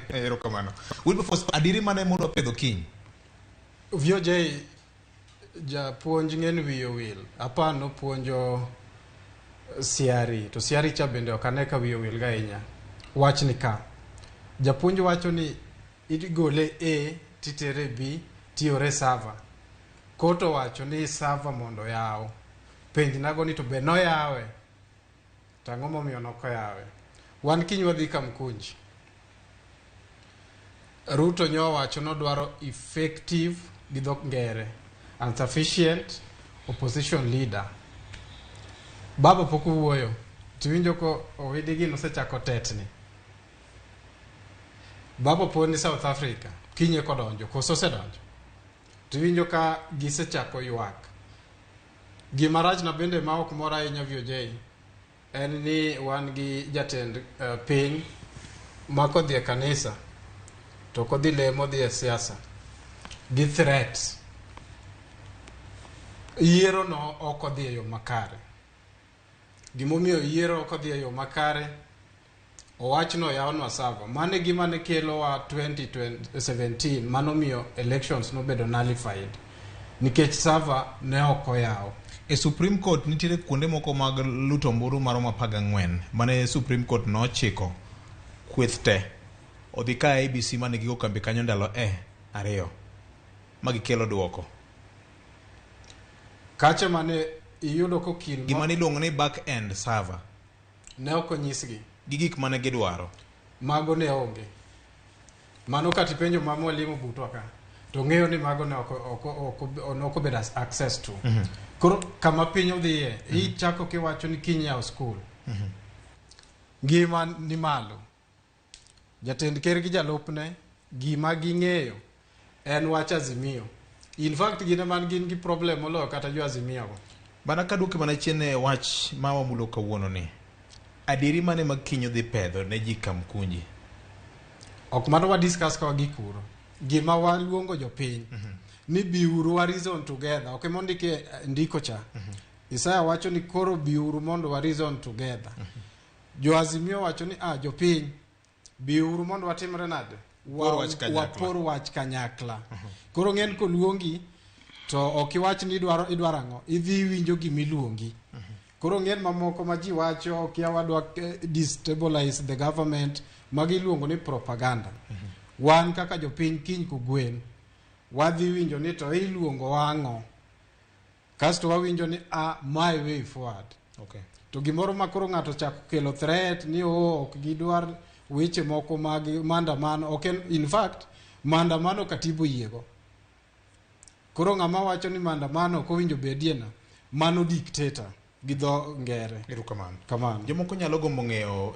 Erokamano. Wilberforce, adiri mane mondo pedho kiny? VOJ japuonj ng'en wiyo wil. Apano puonjo siari. To siari cha bende okane ka wiyo wil gainya. Wach ni ka. Japuonj wacho ni igole A titere B tiore server. Koto wacho ni server mondo yaw. Penj nago ni to be no yawe. Tang'o momiyo noko yawe. Wan kiny wadhi Kamkunji. Ruto nyo wacho no dwaro effective gi dhok ngere and sufficient opposition leader. Baba pok wuoyo. Tiwinjo ko owidigi nosechako tetni. Baba poni South Africa. Kinye kodonjo. Koso sedonjo. Tiwinjo ka gisechako ywak. Gimarach na bende ma ok mora ahinya VOJ. En ni wan gi jatend piny ma kodhi e kanisa to kodhi lemo dhi e siasa gi threat. Yiero no ok odhi e yo makare. Gimomiyo yiero ok odhi e yo makare, owachno yawonwa sava. Mane gima ne kelo wa 2017 manomiyo elections nobedo nullified. Nikech sava ne ok oyaw. E Supreme Court nitiere kuonde moko mag luto mburu maromo 14 mane Supreme Court nochiko kweth te odhi ka ABC mane gigo kambi kanyo ndalo ariyo magikelo duoko. Kache mane iyudo ko kil gima niluongo ni back end server ne ok onyisgi gi gik mane gidwaro. Mago ne onge. Mano kati penjo ma mwalimu butwa ka to ng'eyo ni mago ne ok bedo access to. Koro kama piny odhiye, ichako kiwacho ni kiny yaw skul. Gima ni malo. Jatend ker gi jalupne, gima ging'eyo en wach Azimio. In fact, gine man gin gi problem moloyo kata jo Azimio go. Bana kaduoke mana chien e wach ma wamulo kawuono ni. Adiri mane mag kiny odhi pedho ne ji Kamkunji? Ok mano wa discuss ka wagikuro. Gima waluongo jopiny. Ni biuru wa reason together. Ok mondike ndiko cha. Isaya wacho ni koro biuru mondo wa reason together. Jo Azimio wacho ni jopiny biuru mondo watimre nade? Wapor wach kanyakla. Koro ng'en ko luongi to ok iwach ni idwaro ang'o. Idhi winjo gimiluongi. Koro ng'en mamoko ma ji wacho kia wadwa destabilize the government magiluongo ni propaganda. Wan kaka jopiny kiny kugwen wadhi winjo ni to iluongo wang'o. Kasto wawinjo ni my way forward. Okay. To gimoro makoro ng'ato chako kelo threat ni ok gidwar weche moko mag mandamano. Okay, in fact mandamano katibu yiego. Koro ng'ama wacho ni mandamano ko winjo bediena mano dictator gi dho ngere. Erokamano. Kamano. Jomoko nyalo gombo ng'eyo